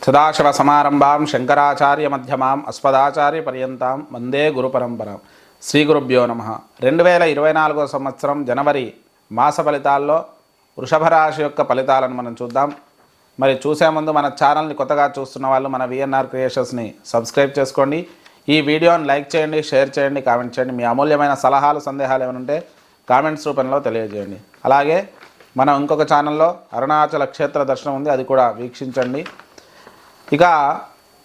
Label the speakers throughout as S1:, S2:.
S1: సదాశివసమారంభాం శంకరాచార్యమధ్యమాం అస్మదాచార్యపర్యంతాం వందే గురుపరంపరాం. శ్రీ గురుభ్యో నమః. 2024 సంవత్సరం జనవరి మాస ఫలితాల్లో వృషభ రాశి యొక్క ఫలితాలను మనం చూద్దాం. మరి చూసే ముందు మన ఛానల్ని కొత్తగా చూస్తున్న వాళ్ళు మన విఎన్ఆర్ క్రియేషన్స్ని సబ్స్క్రైబ్ చేసుకోండి. ఈ వీడియోని లైక్ చేయండి, షేర్ చేయండి, కామెంట్ చేయండి. మీ అమూల్యమైన సలహాలు సందేహాలు ఏమైనా ఉంటే కామెంట్స్ రూపంలో తెలియజేయండి. అలాగే మనం ఇంకొక ఛానల్లో అరుణాచల క్షేత్ర దర్శనం ఉంది, అది కూడా వీక్షించండి. ఇక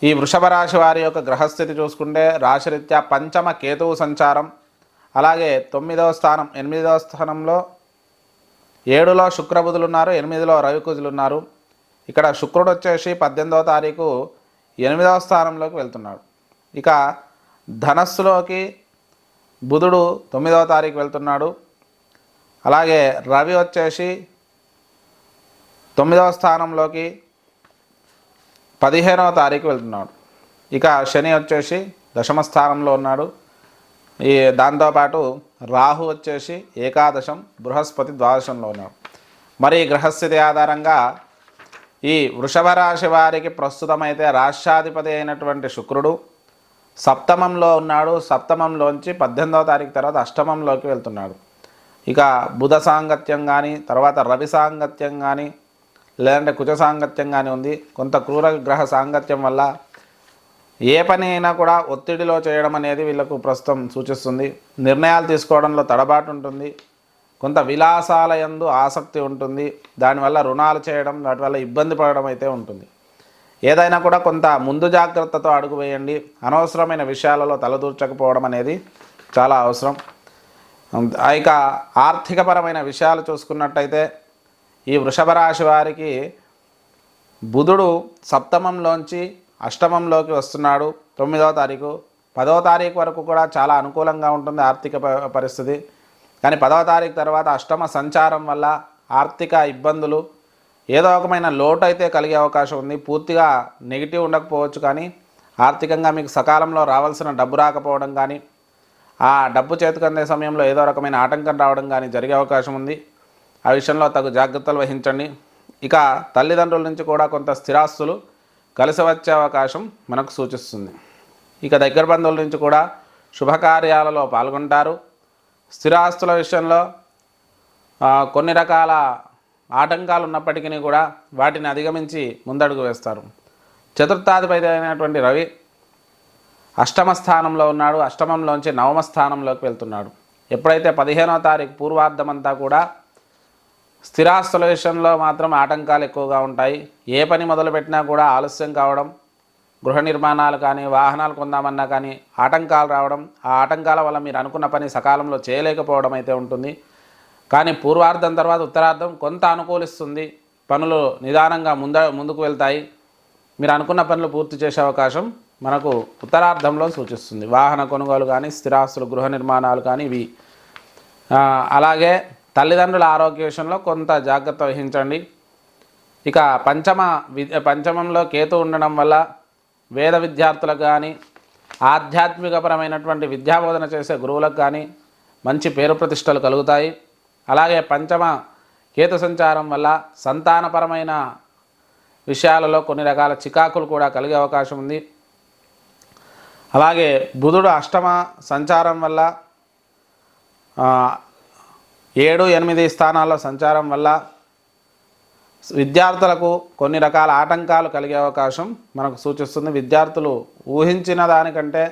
S1: ఈ వృషభ రాశి వారి యొక్క గ్రహస్థితి చూసుకుంటే రాశిరీత్యా పంచమ కేతువు సంచారం, అలాగే 9వ స్థానం 8వ స్థానంలో 7లో శుక్రబుధులు ఉన్నారు, 8లో రవికుజులు ఉన్నారు. ఇక్కడ శుక్రుడు వచ్చేసి 18వ తారీఖు 8వ స్థానంలోకి వెళ్తున్నాడు. ఇక ధనస్సులోకి బుధుడు 9వ తారీఖు వెళ్తున్నాడు. అలాగే రవి వచ్చేసి 9వ స్థానంలోకి 15వ తారీఖు వెళ్తున్నాడు. ఇక శని వచ్చేసి 10వ స్థానంలో ఉన్నాడు. దాంతోపాటు రాహు వచ్చేసి ఏకాదశం, బృహస్పతి ద్వాదశంలో ఉన్నాడు. మరి గ్రహస్థితి ఆధారంగా ఈ వృషభ రాశి వారికి ప్రస్తుతమైతే రాష్ట్రాధిపతి అయినటువంటి శుక్రుడు సప్తమంలో ఉన్నాడు. సప్తమంలోంచి 18వ తారీఖు తర్వాత అష్టమంలోకి వెళ్తున్నాడు. ఇక బుధ సాంగత్యం కానీ, తర్వాత రవి సాంగత్యం కానీ, లేదంటే కుజ సాంగత్యం కానీ ఉంది. కొంత క్రూర గ్రహ సాంగత్యం వల్ల ఏ పని అయినా కూడా ఒత్తిడిలో చేయడం అనేది వీళ్ళకు ప్రస్తుతం సూచిస్తుంది. నిర్ణయాలు తీసుకోవడంలో తడబాటు ఉంటుంది. కొంత విలాసాల యందు ఆసక్తి ఉంటుంది. దానివల్ల రుణాలు చేయడం, వాటి వల్ల ఇబ్బంది పడడం అయితే ఉంటుంది. ఏదైనా కూడా కొంత ముందు జాగ్రత్తతో అడుగు వేయండి. అనవసరమైన విషయాలలో తలదూర్చకపోవడం అనేది చాలా అవసరం. ఇక ఆర్థికపరమైన విషయాలు చూసుకున్నట్టయితే ఈ వృషభ రాశి వారికి బుధుడు సప్తమంలోంచి అష్టమంలోకి వస్తున్నాడు 9వ తారీఖు. 10వ తారీఖు వరకు కూడా చాలా అనుకూలంగా ఉంటుంది ఆర్థిక పరిస్థితి. కానీ 10వ తారీఖు తర్వాత అష్టమ సంచారం వల్ల ఆర్థిక ఇబ్బందులు, ఏదో ఒకమైన లోటు అయితే కలిగే అవకాశం ఉంది. పూర్తిగా నెగిటివ్ ఉండకపోవచ్చు, కానీ ఆర్థికంగా మీకు సకాలంలో రావాల్సిన డబ్బు రాకపోవడం కానీ, ఆ డబ్బు చేతికి అందే సమయంలో ఏదో రకమైన ఆటంకం రావడం కానీ జరిగే అవకాశం ఉంది. ఆ విషయంలో తగు జాగ్రత్తలు వహించండి. ఇక తల్లిదండ్రుల నుంచి కూడా కొంత స్థిరాస్తులు కలిసి వచ్చే అవకాశం మనకు సూచిస్తుంది. ఇక దగ్గర బంధువుల నుంచి కూడా శుభకార్యాలలో పాల్గొంటారు. స్థిరాస్తుల విషయంలో కొన్ని రకాల ఆటంకాలు ఉన్నప్పటికీ కూడా వాటిని అధిగమించి ముందడుగు వేస్తారు. చతుర్థాధిపతి అయినటువంటి రవి అష్టమ స్థానంలో ఉన్నాడు. అష్టమంలోంచి 9వ స్థానంలోకి వెళ్తున్నాడు. ఎప్పుడైతే 15వ తారీఖు పూర్వార్ధమంతా కూడా స్థిరాస్తుల విషయంలో మాత్రం ఆటంకాలు ఎక్కువగా ఉంటాయి. ఏ పని మొదలుపెట్టినా కూడా ఆలస్యం కావడం, గృహ నిర్మాణాలు కానీ, వాహనాలు కొందామన్నా కానీ ఆటంకాలు రావడం, ఆ ఆటంకాల వల్ల మీరు అనుకున్న పని సకాలంలో చేయలేకపోవడం అయితే ఉంటుంది. కానీ పూర్వార్ధం తర్వాత ఉత్తరార్ధం కొంత అనుకూలిస్తుంది. పనులు నిదానంగా ముందుకు వెళ్తాయి. మీరు అనుకున్న పనులు పూర్తి చేసే అవకాశం మనకు ఉత్తరార్ధంలో సూచిస్తుంది. వాహన కొనుగోలు కానీ, స్థిరాస్తులు, గృహ నిర్మాణాలు కానీ ఇవి. అలాగే తల్లిదండ్రుల ఆరోగ్య విషయంలో కొంత జాగ్రత్త వహించండి. ఇక పంచమంలో కేతు ఉండడం వల్ల వేద విద్యార్థులకు కానీ, ఆధ్యాత్మికపరమైనటువంటి విద్యాబోధన చేసే గురువులకు కానీ మంచి పేరు ప్రతిష్టలు కలుగుతాయి. అలాగే పంచమ కేతు సంచారం వల్ల సంతానపరమైన విషయాలలో కొన్ని రకాల చికాకులు కూడా కలిగే అవకాశం ఉంది. అలాగే బుధుడు అష్టమ సంచారం వల్ల 7, 8 స్థానాల్లో సంచారం వల్ల విద్యార్థులకు కొన్ని రకాల ఆటంకాలు కలిగే అవకాశం మనకు సూచిస్తుంది. విద్యార్థులు ఊహించిన దానికంటే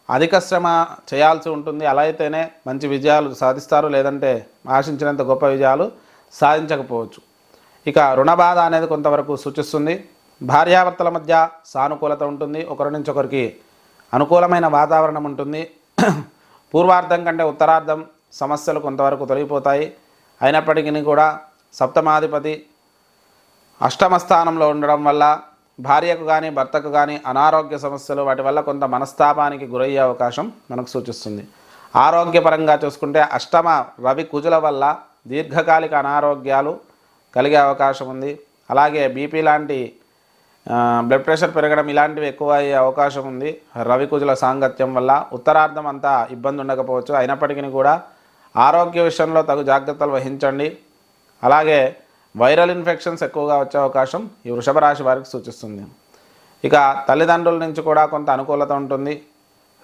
S1: అధిక శ్రమ చేయాల్సి ఉంటుంది. అలా అయితేనే మంచి విజయాలు సాధిస్తారు, లేదంటే ఆశించినంత గొప్ప విజయాలు సాధించకపోవచ్చు. ఇక రుణ బాధ అనేది కొంతవరకు సూచిస్తుంది. భార్యాభర్తల మధ్య సానుకూలత ఉంటుంది. ఒకరి నుంచి ఒకరికి అనుకూలమైన వాతావరణం ఉంటుంది. పూర్వార్ధం కంటే ఉత్తరార్ధం సమస్యలు కొంతవరకు తొలగిపోతాయి. అయినప్పటికీ కూడా సప్తమాధిపతి అష్టమ స్థానంలో ఉండడం వల్ల భార్యకు కానీ, భర్తకు కానీ అనారోగ్య సమస్యలు, వాటి వల్ల కొంత మనస్తాపానికి గురయ్యే అవకాశం మనకు సూచిస్తుంది. ఆరోగ్యపరంగా చూసుకుంటే అష్టమ రవి కుజుల వల్ల దీర్ఘకాలిక అనారోగ్యాలు కలిగే అవకాశం ఉంది. అలాగే బీపీ లాంటి, బ్లడ్ ప్రెషర్ పెరగడం ఇలాంటివి ఎక్కువ అయ్యే అవకాశం ఉంది రవి కుజుల సాంగత్యం వల్ల. ఉత్తరార్ధం అంతా ఇబ్బంది ఉండకపోవచ్చు, అయినప్పటికీ కూడా ఆరోగ్య విషయంలో తగు జాగ్రత్తలు వహించండి. అలాగే వైరల్ ఇన్ఫెక్షన్స్ ఎక్కువగా వచ్చే అవకాశం ఈ వృషభ రాశి వారికి సూచిస్తుంది. ఇక తల్లిదండ్రుల నుంచి కూడా కొంత అనుకూలత ఉంటుంది.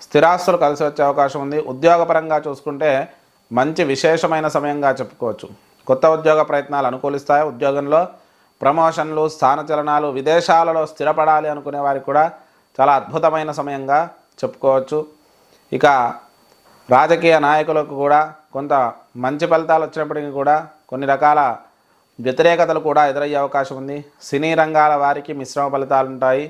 S1: స్థిరాస్తులు కలిసి వచ్చే అవకాశం ఉంది. ఉద్యోగపరంగా చూసుకుంటే మంచి విశేషమైన సమయంగా చెప్పుకోవచ్చు. కొత్త ఉద్యోగ ప్రయత్నాలు అనుకూలిస్తాయి. ఉద్యోగంలో ప్రమోషన్లు, స్థానచలనాలు, విదేశాలలో స్థిరపడాలి అనుకునే వారికి కూడా చాలా అద్భుతమైన సమయంగా చెప్పుకోవచ్చు. ఇక రాజకీయ నాయకులకు కూడా కొంత మంచి ఫలితాలు వచ్చినప్పటికీ కూడా కొన్ని రకాల వ్యతిరేకతలు కూడా ఎదురయ్యే అవకాశం ఉంది. సినీ రంగాల వారికి మిశ్రమ ఫలితాలు ఉంటాయి.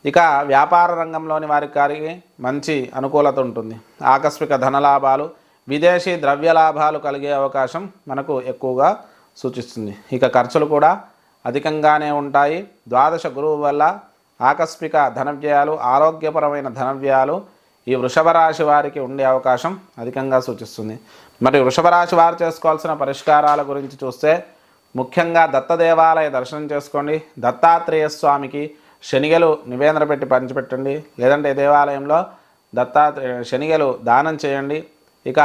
S1: ఇక వ్యాపార రంగంలోని వారికి మంచి అనుకూలత ఉంటుంది. ఆకస్మిక ధనలాభాలు, విదేశీ ద్రవ్య లాభాలు కలిగే అవకాశం మనకు ఎక్కువగా సూచిస్తుంది. ఇక ఖర్చులు కూడా అధికంగానే ఉంటాయి. ద్వాదశ గురువు వల్ల ఆకస్మిక ధన వ్యయాలు, ఆరోగ్యపరమైన ధన వ్యయాలు ఈ వృషభ రాశి వారికి ఉండే అవకాశం అధికంగా సూచిస్తుంది. మరి వృషభ రాశి వారు చేసుకోవాల్సిన పరిష్కారాల గురించి చూస్తే ముఖ్యంగా దత్త దేవాలయ దర్శనం చేసుకోండి. దత్తాత్రేయ స్వామికి శనిగలు నివేదన పెట్టి పంచిపెట్టండి. లేదంటే దేవాలయంలో శనిగలు దానం చేయండి. ఇక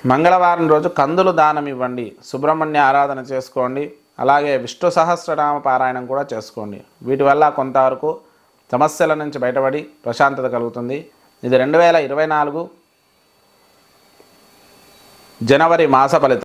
S1: మంగళవారం రోజు కందులు దానం ఇవ్వండి. సుబ్రహ్మణ్య ఆరాధన చేసుకోండి. అలాగే విష్ణు సహస్రనామ పారాయణం కూడా చేసుకోండి. వీటి వల్ల కొంతవరకు సమస్యల నుంచి బయటపడి ప్రశాంతత కలుగుతుంది. ఇది 2024 జనవరి మాస ఫలితం.